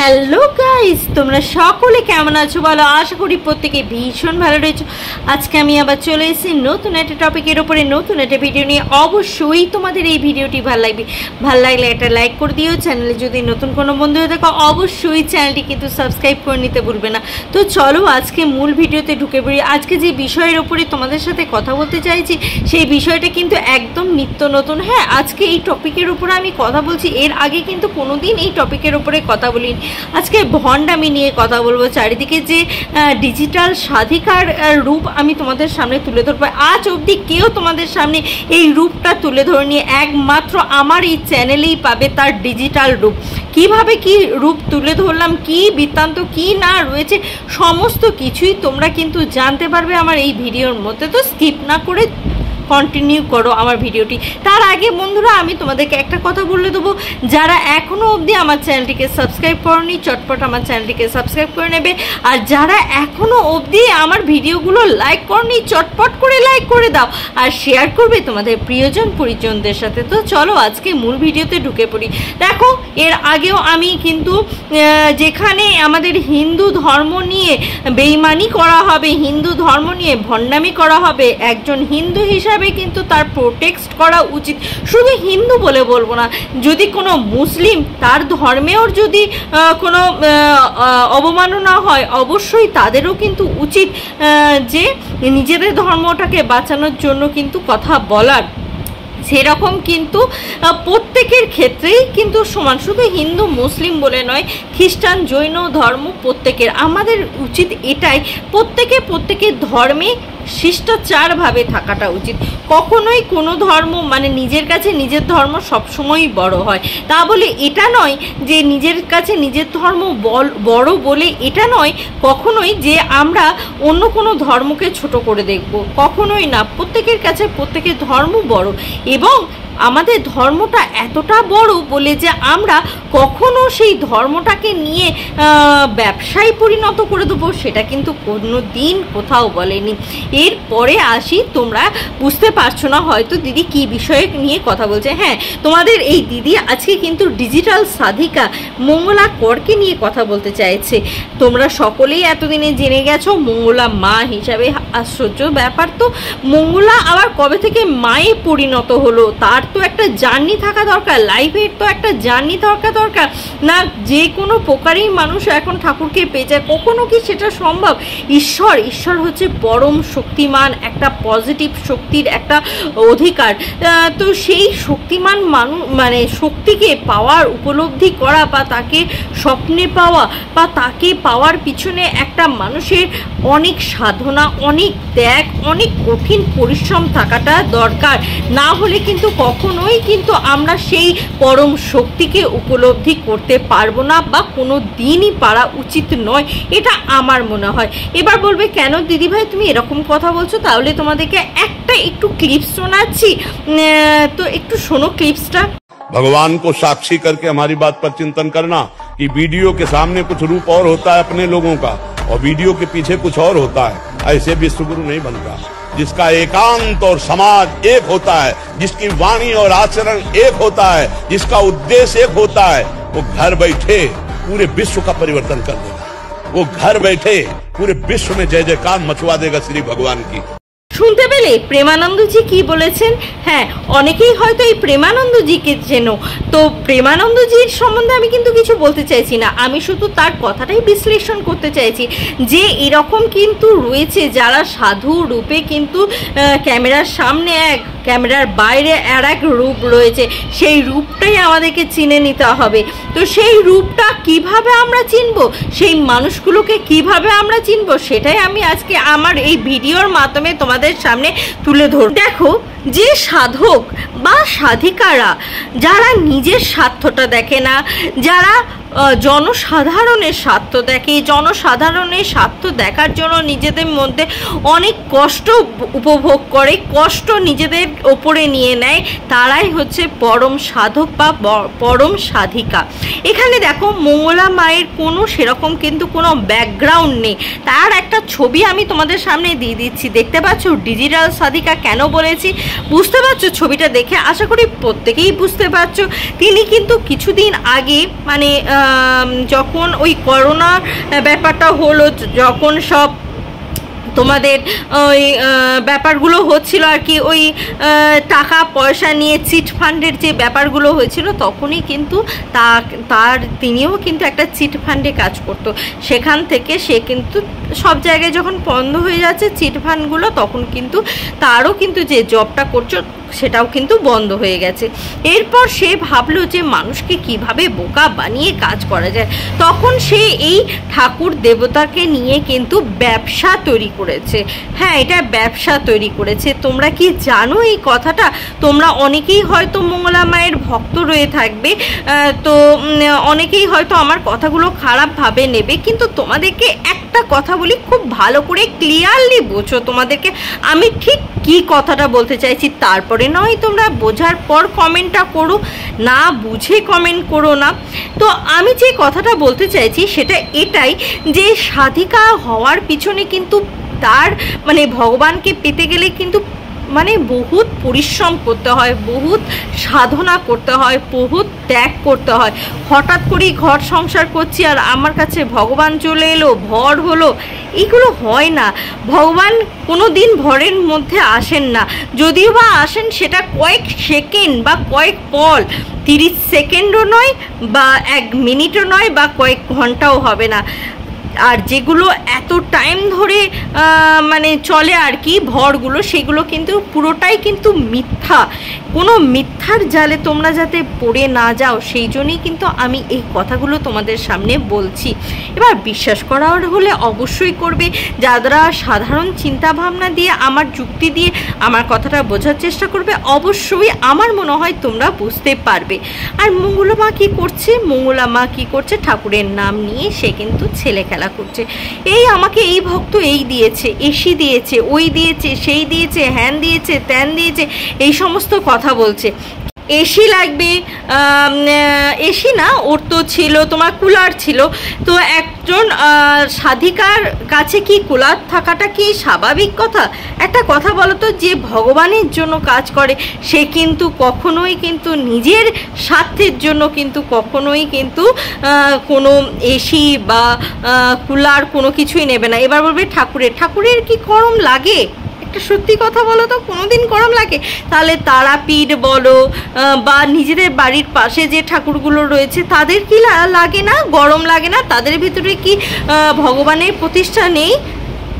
Hello guys, তোমরা সকলে কেমন আছো বলো? আশা করি প্রত্যেকে ভীষণ ভালো রয়েছো। আজকে আমি আবার চলে এসেছি নতুন একটা টপিকের উপরে, নতুন একটা ভিডিও নিয়ে। অবশ্যই তোমাদের এই ভিডিওটি ভালো লাগলে একটা লাইক করে দিও। চ্যানেলে যদি নতুন কোনো বন্ধু হয়ে থাকো অবশ্যই চ্যানেলটি কিন্তু সাবস্ক্রাইব করে নিতে ভুলবে না। তো চলো আজকে মূল ভিডিওতে ঢুকে পড়ি। আজকে যে বিষয়ের উপরে তোমাদের সাথে কথা বলতে চাইছি সেই বিষয়টা কিন্তু একদম নিত্য নতুন। হ্যাঁ, আজকে এই টপিকের উপরে আমি কথা বলছি, এর আগে কিন্তু কোনোদিন এই টপিকের উপরে কথা বলিনি। আজকে ভণ্ডামি নিয়ে কথা বলবো। চারিদিকে যে ডিজিটাল সাধিকার রূপ আমি তোমাদের সামনে তুলে ধরবো, আজ অবধি কেউ তোমাদের সামনে এই রূপটা তুলে ধরেনি। একমাত্র আমার এই চ্যানেলেই পাবে তার ডিজিটাল রূপ। কিভাবে কি রূপ তুলে ধরলাম, কি বৃত্তান্ত, কি না রয়েছে, সমস্ত কিছুই তোমরা কিন্তু জানতে পারবে আমার এই ভিডিওর মধ্যে। তো স্কিপ না করে কন্টিনিউ করো আমার ভিডিওটি। তার আগে বন্ধুরা আমি তোমাদেরকে একটা কথা বলে দেবো, যারা এখনও অবধি আমার চ্যানেলটিকে সাবস্ক্রাইব করনি চটপট আমার চ্যানেলটিকে সাবস্ক্রাইব করে নেবে। আর যারা এখনও অবধি আমার ভিডিওগুলো লাইক করনি চটপট করে লাইক করে দাও আর শেয়ার করবে তোমাদের প্রিয়জন পরিজনদের সাথে। তো চলো আজকে মূল ভিডিওতে ঢুকে পড়ি। দেখো, এর আগেও আমি কিন্তু যেখানে আমাদের হিন্দু ধর্ম নিয়ে বেইমানি করা হবে, হিন্দু ধর্ম নিয়ে ভণ্ডামি করা হবে, একজন হিন্দু হিসাবে কিন্তু তার প্রোটেক্ট করা উচিত। শুধু হিন্দু বলে বলবো না, যদি কোনো মুসলিম তার ধর্মেও যদি কোনো অবমাননা হয় অবশ্যই তাদেরও কিন্তু উচিত যে নিজেদের ধর্মটাকে বাঁচানোর জন্য কিন্তু কথা বলার। সেরকম কিন্তু প্রত্যেকের ক্ষেত্রেই কিন্তু সমান, শুধু হিন্দু মুসলিম বলে নয়, খ্রিস্টান জৈন ধর্ম প্রত্যেকের। আমাদের উচিত এটাই, প্রত্যেকের ধর্মে শিষ্টাচারভাবে থাকাটা উচিত। কখনোই কোনো ধর্ম মানে নিজের কাছে নিজের ধর্ম সবসময়ই বড় হয়, তা বলে এটা নয় যে নিজের কাছে নিজের ধর্ম বড় বলে এটা নয় কখনোই যে আমরা অন্য কোনো ধর্মকে ছোট করে দেখব, কখনোই না। প্রত্যেকের কাছে প্রত্যেকের ধর্ম বড়, এবং আমাদের ধর্মটা এতটা বড় বলে যে আমরা কখনো সেই ধর্মটাকে নিয়ে ব্যবসায় পরিণত করে দেবো সেটা কিন্তু কোনো দিন কোথাও বলেনি। এরপরে আসি, তোমরা বুঝতে পারছো না হয়তো দিদি কি বিষয়ে নিয়ে কথা বলছে। হ্যাঁ, তোমাদের এই দিদি আজকে কিন্তু ডিজিটাল সাধিকা মঙ্গলা করকে নিয়ে কথা বলতে চাইছে। তোমরা সকলেই এতদিনে জেনে গেছো মঙ্গলা মা হিসাবে। আশ্চর্য ব্যাপার তো, মঙ্গলা আবার কবে থেকে মায়ে পরিণত হলো? তার তো একটা জার্নি থাকা দরকার, লাইফের তো একটা জার্নি থাকা দরকার না। যে কোনো প্রকারেই মানুষ এখন ঠাকুরকে পেয়ে যায়, কখনো কি সেটা সম্ভব? ঈশ্বর হচ্ছে পরম শক্তিমান, একটা পজিটিভ শক্তির একটা অধিকার। তো সেই শক্তিমান মানে শক্তিকে পাওয়ার, উপলব্ধি করা বা তাকে স্বপ্নে পাওয়া বা তাকে পাওয়ার পিছনে একটা মানুষের অনেক সাধনা, অনেক ত্যাগ, অনেক কঠিন পরিশ্রম থাকাটা দরকার। না হলে কিন্তু কখনোই কিন্তু আমরা সেই পরম শক্তিকে উপলব্ধি করতে পারবো না, বা কোনো দিনই পারা উচিত নয়, এটা আমার মনে হয়। এবার বলবে কেন দিদি ভাই তুমি এরকম কথা বলছো? তাহলে তোমাদেরকে একটা একটু ক্লিপস শোনাচ্ছি, তো একটু শোনো ক্লিপসটা। भगवान को साक्षी करके हमारी बात पर चिंतन करना कि वीडियो के सामने कुछ रूप और होता है अपने लोगों का, और वीडियो के पीछे कुछ और होता है। ऐसे विश्वगुरु नहीं बनता। जिसका एकांत और समाज एक होता है, जिसकी वाणी और आचरण एक होता है, जिसका उद्देश्य एक होता है, वो घर बैठे पूरे विश्व का परिवर्तन कर देगा। वो घर बैठे पूरे विश्व में जय जयकार मचवा देगा श्री भगवान की। শুনতে পেলে প্রেমানন্দজি কি বলেছেন? হ্যাঁ, অনেকেই হয়তো এই প্রেমানন্দজিকে চেনো। তো প্রেমানন্দজির সম্বন্ধে আমি কিন্তু কিছু বলতে চাইছি না, আমি শুধু তার কথাটাই বিশ্লেষণ করতে চাইছি যে এরকম কিন্তু রয়েছে যারা সাধু রূপে কিন্তু ক্যামেরার সামনে এক, ক্যামেরার বাইরে আর এক রূপ রয়েছে। সেই রূপটাই আমাদেরকে চিনে নিতে হবে। তো সেই রূপটা কিভাবে আমরা চিনব, সেই মানুষগুলোকে কিভাবে আমরা চিনব, সেটাই আমি আজকে আমার এই ভিডিওর মাধ্যমে তোমাদের সামনে তুলে ধর। দেখো, যে সাধক বা সাধিকারা যারা নিজের স্বার্থটা দেখে না, যারা জনসাধারণের স্বার্থ দেখে, জনসাধারণের স্বার্থ দেখার জন্য নিজেদের মধ্যে অনেক কষ্ট উপভোগ করে, কষ্ট নিজেদের ওপরে নিয়ে নেয়, তারাই হচ্ছে পরম সাধক বা পরম সাধিকা। এখানে দেখো মঙ্গলা মায়ের কোনো সেরকম কিন্তু কোনো ব্যাকগ্রাউন্ড নেই, তার একটা ছবি আমি তোমাদের সামনে দিয়ে দিচ্ছি। দেখতে পাচ্ছ ডিজিটাল সাধিকা কেন বলেছি? বুঝতে পারছো ছবিটা দেখে? আশা করি প্রত্যেকেই বুঝতে পারছো। তিনি কিন্তু কিছুদিন আগে মানে যখন ওই করোনা ব্যাপারটা হলো, যখন সব তোমাদের ওই ব্যাপারগুলো হচ্ছিল আর কি, ওই টাকা পয়সা নিয়ে চিট ফান্ডের যে ব্যাপারগুলো হয়েছিল, তখনই কিন্তু তিনিও কিন্তু একটা চিট ফান্ডে কাজ করতো। সেখান থেকে সে কিন্তু সব জায়গায় যখন বন্ধ হয়ে যাচ্ছে চিট ফান্ডগুলো, তখন কিন্তু তারও কিন্তু যে জবটা করছো সেটাও কিন্তু বন্ধ হয়ে গেছে। এরপর সে ভাবলো যে মানুষকে কিভাবে বোকা বানিয়ে কাজ করা যায়, তখন সে এই ঠাকুর দেবতাকে নিয়ে কিন্তু ব্যবসা তৈরি করেছে। হ্যাঁ, এটা ব্যবসা তৈরি করেছে। তোমরা কি জানো এই কথাটা? তোমরা অনেকেই হয়তো মঙ্গলা মায়ের ভক্ত রয়ে থাকবে, তো অনেকেই হয়তো আমার কথাগুলো খারাপভাবে নেবে, কিন্তু তোমাদেরকে একটা কথা বলি, খুব ভালো করে ক্লিয়ারলি বোঝো। তোমাদেরকে আমি ঠিক কি কথাটা বলতে চাইছি, তারপরে নয় তোমরা বোঝার পর কমেন্টটা করো, না বুঝে কমেন্ট করো না। তো আমি যে কথাটা বলতে চাইছি সেটা এটাই, যে সাধিকা হওয়ার পিছনে কিন্তু তার মানে ভগবানকে পেতে গেলে কিন্তু মানে বহুত পরিশ্রম করতে হয়, বহুত সাধনা করতে হয়, বহুত ত্যাগ করতে হয়। হঠাৎ করেই ঘর সংসার করছি আর আমার কাছে ভগবান চলে এলো, ভর হলো, এগুলো হয় না। ভগবান কোনো দিন ভরের মধ্যে আসেন না, যদিও বা আসেন সেটা কয়েক সেকেন্ড বা কয়েক পল, 30 সেকেন্ডও নয় বা 1 মিনিটও নয় বা কয়েক ঘন্টাও হবে না। আর যেগুলো এত টাইম ধরে মানে চলে আর কি ভরগুলো, সেগুলো কিন্তু পুরোটাই কিন্তু মিথ্যা। কোনো মিথ্যার জালে তোমরা যাতে পড়ে না যাও, সেই জন্যই কিন্তু আমি এই কথাগুলো তোমাদের সামনে বলছি। এবার বিশ্বাস করার হলে অবশ্যই করবে, যারা সাধারণ চিন্তাভাবনা দিয়ে আমার যুক্তি দিয়ে আমার কথাটা বোঝার চেষ্টা করবে, অবশ্যই আমার মনে হয় তোমরা বুঝতে পারবে। আর মঙ্গলা মা কী করছে? মঙ্গলা মা কী করছে? ঠাকুরের নাম নিয়ে সে কিন্তু ছেলে খেলা করছে। এই আমাকে এই ভক্ত এই দিয়েছে, এসি দিয়েছে, ওই দিয়েছে, সেই দিয়েছে, হ্যান দিয়েছে, ত্যান দিয়েছে, এই সমস্ত কথা বলছে। এসি লাগবে, এসি না, ওর তো ছিল তোমার কুলার ছিল। তো একজন সাধিকার কাছে কি কুলার থাকাটা কি স্বাভাবিক কথা? একটা কথা বলো তো, যে ভগবানের জন্য কাজ করে সে কিন্তু কখনোই কিন্তু নিজের স্বার্থের জন্য কিন্তু কখনোই কিন্তু কোনো এসি বা কুলার কোনো কিছুই নেবে না। এবার বলবে ঠাকুরের কি গরম লাগে? সত্যি কথা বলো তো, কোনোদিন গরম লাগে? তাহলে তারাপীঠ বলো বা নিজেদের বাড়ির পাশে যে ঠাকুরগুলো রয়েছে তাদের কি লাগে না? গরম লাগে না? তাদের ভিতরে কি ভগবানের প্রতিষ্ঠা নেই?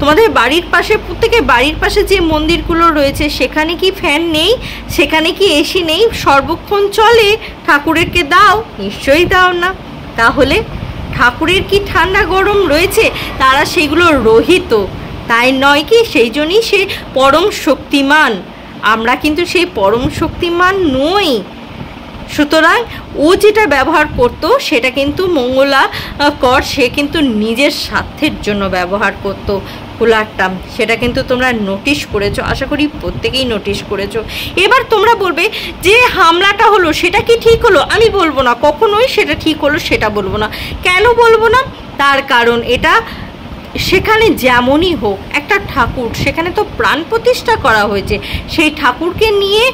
তোমাদের বাড়ির পাশে, প্রত্যেকের বাড়ির পাশে যে মন্দিরগুলো রয়েছে সেখানে কি ফ্যান নেই? সেখানে কি এসি নেই? সর্বক্ষণ চলে। ঠাকুরেরকে দাও? নিশ্চয়ই দাও না। তাহলে ঠাকুরের কি ঠান্ডা গরম রয়েছে? তারা সেগুলো রহিত, তাই নয় কি? সেই জন্যই সে পরম শক্তিমান। আমরা কিন্তু সেই পরম শক্তিমান নই। সুতরাং ও যেটা ব্যবহার করত সেটা কিন্তু মঙ্গলা কর সে কিন্তু নিজের স্বার্থের জন্য ব্যবহার করত কুলারটা। সেটা কিন্তু তোমরা নোটিশ করেছো, আশা করি প্রত্যেকেই নোটিশ করেছো। এবার তোমরা বলবে যে হামলাটা হলো সেটা কি ঠিক হলো? আমি বলবো না, কখনোই সেটা ঠিক হলো সেটা বলবো না। কেন বলবো না? তার কারণ এটা সেখানে যেমনই হোক একটা ঠাকুর, সেখানে তো প্রাণ প্রতিষ্ঠা করা হয়েছে। সেই ঠাকুরকে নিয়ে,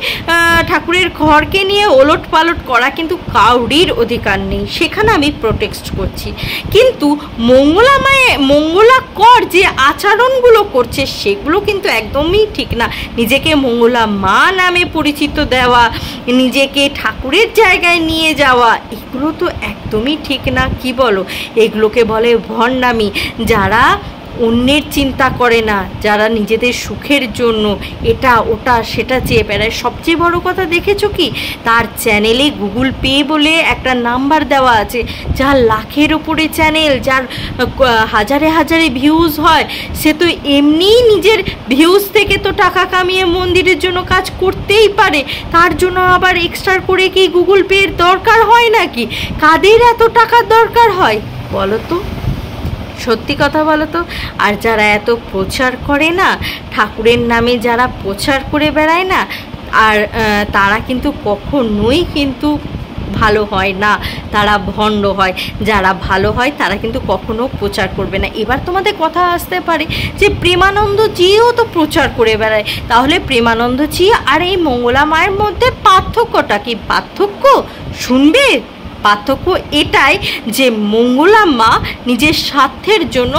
ঠাকুরের ঘরকে নিয়ে ওলট পালট করা কিন্তু কাউরির অধিকার নেই, সেখানে আমি প্রোটেক্ট করছি। কিন্তু মঙ্গলা কর যে আচরণগুলো করছে সেগুলো কিন্তু একদমই ঠিক না। নিজেকে মঙ্গলা মা নামে পরিচিত দেওয়া, নিজেকে ঠাকুরের জায়গায় নিয়ে যাওয়া, এগুলো তো একদমই ঠিক না। কি বলো? এগুলোকে বলে ভণ্ডামি। যারা অন্যের চিন্তা করে না, যারা নিজেদের সুখের জন্য এটা ওটা সেটা চেয়ে বেড়ায়। সবচেয়ে বড় কথা দেখেছো কি? তার চ্যানেলে গুগল পে বলে একটা নাম্বার দেওয়া আছে, যার লাখের ওপরে চ্যানেল, যার হাজারে হাজারে ভিউজ হয়, সে তো এমনিই নিজের ভিউজ থেকে তো টাকা কামিয়ে মন্দিরের জন্য কাজ করতেই পারে। তার জন্য আবার এক্সট্রা করে কি গুগল পের দরকার হয় নাকি? কাদের এত টাকার দরকার হয় বলো তো? সত্যি কথা বলো তো। আর যারা এত প্রচার করে না, ঠাকুরের নামে যারা প্রচার করে বেড়ায় না, আর তারা কিন্তু কখনোই কিন্তু ভালো হয় না, তারা ভণ্ড হয়। যারা ভালো হয় তারা কিন্তু কখনো প্রচার করবে না। এবার তোমাদের কথা আসতে পারে যে প্রেমানন্দজিও তো প্রচার করে বেড়ায়, তাহলে প্রেমানন্দজি আর এই মঙ্গলা মায়ের মধ্যে পার্থক্যটা কি? পার্থক্য শুনবে? পার্থক্য এটাই যে মঙ্গলা মা নিজের স্বার্থের জন্য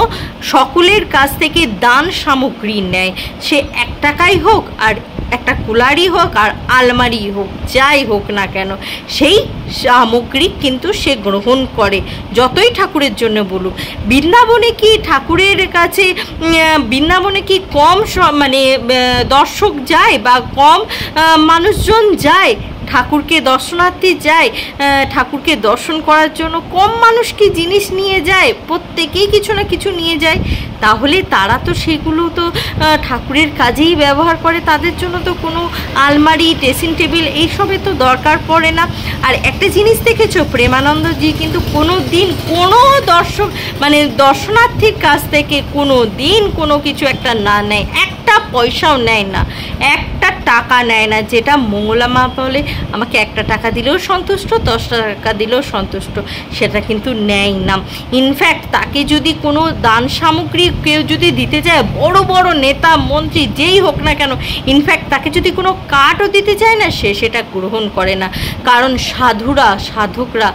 সকলের কাছ থেকে দান সামগ্রী নেয়, সে 1 টাকাই হোক আর একটা কুলারই হোক আর আলমারি হোক, যাই হোক না কেন সেই সামগ্রী কিন্তু সে গ্রহণ করে, যতই ঠাকুরের জন্য বলুক। বৃন্দাবনে কি ঠাকুরের কাছে বৃন্দাবনে কি কম মানে দর্শক যায় বা কম মানুষজন যায়? ঠাকুরকে দর্শনার্থী যায়, ঠাকুরকে দর্শন করার জন্য কম মানুষ কি জিনিস নিয়ে যায়? প্রত্যেকেই কিছু না কিছু নিয়ে যায়। তাহলে তারা তো সেগুলো তো ঠাকুরের কাজেই ব্যবহার করে, তাদের জন্য তো কোনো আলমারি, ড্রেসিং টেবিল এইসবের তো দরকার পড়ে না। আর একটা জিনিস দেখেছো, প্রেমানন্দজি কিন্তু কোনো দিন কোনো দর্শক মানে দর্শনার্থীর কাছ থেকে কোনো দিন কোনো কিছু একটা না নেয়, একটা পয়সাও নেয় না, একটা টাকা নেয় না। যেটা মঙ্গলা মা বলে আমাকে 1 টাকা দিলেও সন্তুষ্ট, 10 টাকা দিলেও সন্তুষ্ট, সেটা কিন্তু নেয় না। ইনফ্যাক্ট তাকে যদি কোনো দান সামগ্রী কেউ যদি দিতে যায়, বড় বড় নেতা মন্ত্রী যেই হোক না কেন, ইনফ্যাক্ট তাকে যদি কোনো কার্ডও দিতে চায় না, সে সেটা গ্রহণ করে না। কারণ সাধুরা, সাধকরা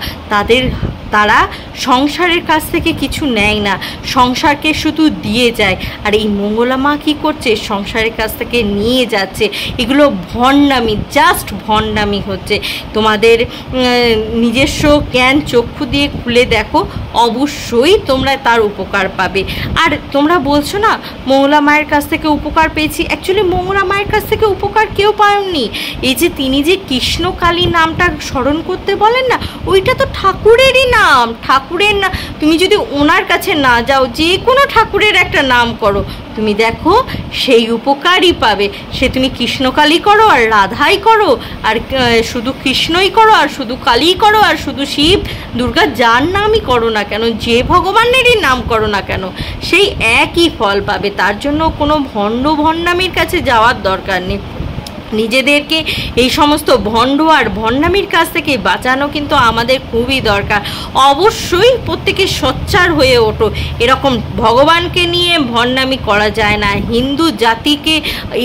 তারা সংসারের কাছ থেকে কিছু নেয় না, সংসারকে শুধু দিয়ে যায়। আর এই মঙ্গলা মা কী করছে? সংসারের কাছ থেকে নিয়ে যাচ্ছে। এগুলো ভণ্ডামি, জাস্ট ভণ্ডামি হচ্ছে। তোমাদের নিজস্ব জ্ঞান চক্ষু দিয়ে খুলে দেখো, অবশ্যই তোমরা তার উপকার পাবে। আর তোমরা বলছো না মঙ্গলা মায়ের কাছ থেকে উপকার পেয়েছি, অ্যাকচুয়ালি মঙ্গলা মায়ের কাছ থেকে উপকার কেউ পায়নি। এই যে তিনি যে কৃষ্ণকালী নামটা স্মরণ করতে বলেন না, ওইটা তো ঠাকুরেরই নাম, ঠাকুরের না। তুমি যদি ওনার কাছে না যাও, যে কোনো ঠাকুরের একটা নাম করো, তুমি দেখো সেই উপকারই পাবে। সে তুমি কৃষ্ণকালী করো আর রাধাই করো, আর শুধু কৃষ্ণই করো আর শুধু কালীই করো আর শুধু শিব দুর্গা যার নামই করো না কেন, যে ভগবানেরই নাম করো না কেন, সেই একই ফল পাবে। তার জন্য কোনো ভণ্ডামির কাছে যাওয়ার দরকার নেই। নিজেদেরকে এই সমস্ত ভণ্ড আর ভণ্ডামির কাছ থেকে বাঁচানো কিন্তু আমাদের খুবই দরকার। অবশ্যই প্রত্যেকে সোচ্চার হয়ে ওঠো। এরকম ভগবানকে নিয়ে ভণ্ডামি করা যায় না। হিন্দু জাতিকে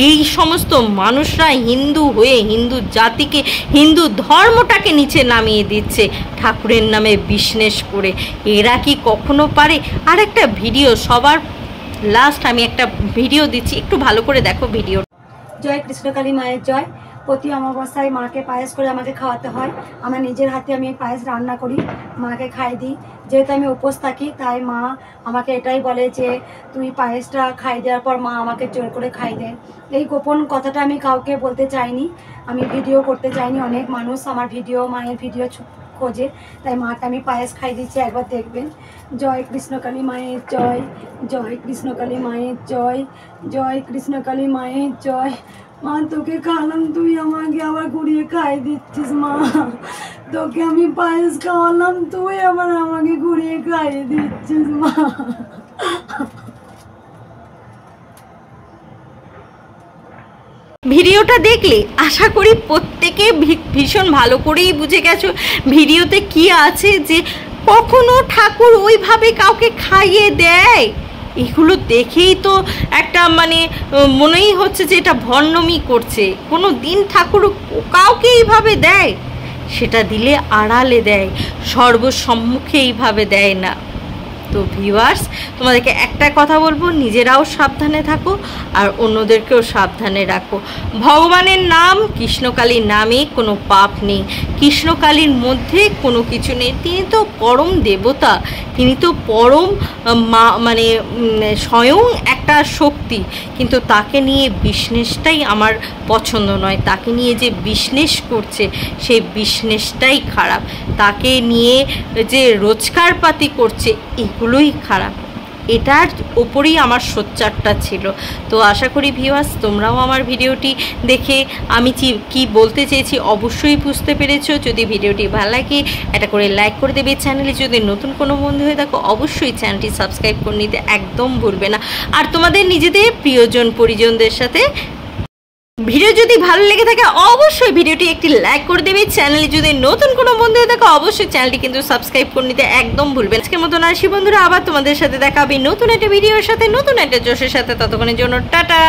এই সমস্ত মানুষরা হিন্দু হয়ে হিন্দু জাতিকে, হিন্দু ধর্মটাকে নিচে নামিয়ে দিচ্ছে ঠাকুরের নামে বিজনেস করে। এরা কি কখনো পারে? আর একটা ভিডিও, সবার লাস্ট আমি একটা ভিডিও দিচ্ছি, একটু ভালো করে দেখো ভিডিও। জয় কৃষ্ণকালী মায়ের জয়। প্রতি অমাবস্যায় মাকে পায়েস করে আমাকে খাওয়াতে হয়। আমার নিজের হাতে আমি পায়েস রান্না করি, মাকে খাইয়ে দিই। যেহেতু আমি উপোস থাকি, তাই মা আমাকে এটাই বলে যে তুই পায়েসটা খাই দেওয়ার পর মা আমাকে জোর করে খাই দেয়। এই গোপন কথাটা আমি কাউকে বলতে চাইনি, আমি ভিডিও করতে চাইনি। অনেক মানুষ আমার ভিডিও, মায়ের ভিডিও খোঁজে, তাই মাকে আমি পায়েস খাই দিচ্ছি, একবার দেখবেন। জয় কৃষ্ণকালী মায়ের জয়, জয় কৃষ্ণকালী মায়ের জয়, জয় কৃষ্ণকালী মায়ের জয়। মা তোকে খাওয়ালাম, তুই আমাকে আবার ঘুরিয়ে খাই দিচ্ছিস। মা তোকে আমি পায়েস খাওয়ালাম, তুই আবার আমাকে ঘুরিয়ে খাইয়ে দিচ্ছিস। মা ভিডিওটা দেখলে আশা করি প্রত্যেকে ভীষণ ভালো করেই বুঝে গেছো ভিডিওতে কি আছে, যে কখনো ঠাকুর ওইভাবে কাউকে খাইয়ে দেয়। এগুলো দেখেই তো একটা মানে মনেই হচ্ছে যে এটা ভণ্ডামি করছে। কোনো দিন ঠাকুর কাউকে এইভাবে দেয়? সেটা দিলে আড়ালে দেয়, সর্বসম্মুখে এইভাবে দেয় না। তো ভিউয়ার্স, তোমাদেরকে একটা কথা বলবো, নিজেরাও সাবধানে থাকো আর অন্যদেরকেও সাবধানে রাখো। ভগবানের নাম, কৃষ্ণকালীর নামে কোনো পাপ নেই, কৃষ্ণকালীর মধ্যে কোনো কিছু নেই। তিনি তো পরম দেবতা, তিনি তো পরম মানে স্বয়ং একটা শক্তি। কিন্তু তাকে নিয়ে বিজনেসটাই আমার পছন্দ নয়। তাকে নিয়ে যে বিজনেস করছে সেই বিজনেসটাই খারাপ। তাকে নিয়ে যে রোজগারপাতি করছে এগুলোই খারাপ। এটার ওপরেই আমার সোচ্চারটা ছিল। তো আশা করি ভিউয়ার্স তোমরাও আমার ভিডিওটি দেখে আমি কি বলতে চেয়েছি অবশ্যই বুঝতে পেরেছো। যদি ভিডিওটি ভালো লাগে এটা করে লাইক করে দেবে। চ্যানেলে যদি নতুন কোনো বন্ধু হয়ে থাকো অবশ্যই চ্যানেলটি সাবস্ক্রাইব করে নিতে একদম ভুলবে না। আর তোমাদের নিজেদের প্রিয়জন পরিজনদের সাথে ভিডিও যদি ভালো লেগে থাকে অবশ্যই ভিডিওটি একটি লাইক করে দেবে। চ্যানেলে যদি নতুন কোনো বন্ধু হয়ে থাকে অবশ্যই চ্যানেলটি কিন্তু সাবস্ক্রাইব করে নিতে একদম ভুলবেন। আজকের মতন আসি বন্ধুরা, আবার তোমাদের সাথে দেখা হবে নতুন একটা ভিডিওর সাথে, নতুন একটা জোশের সাথে। ততক্ষণের জন্য টাটা।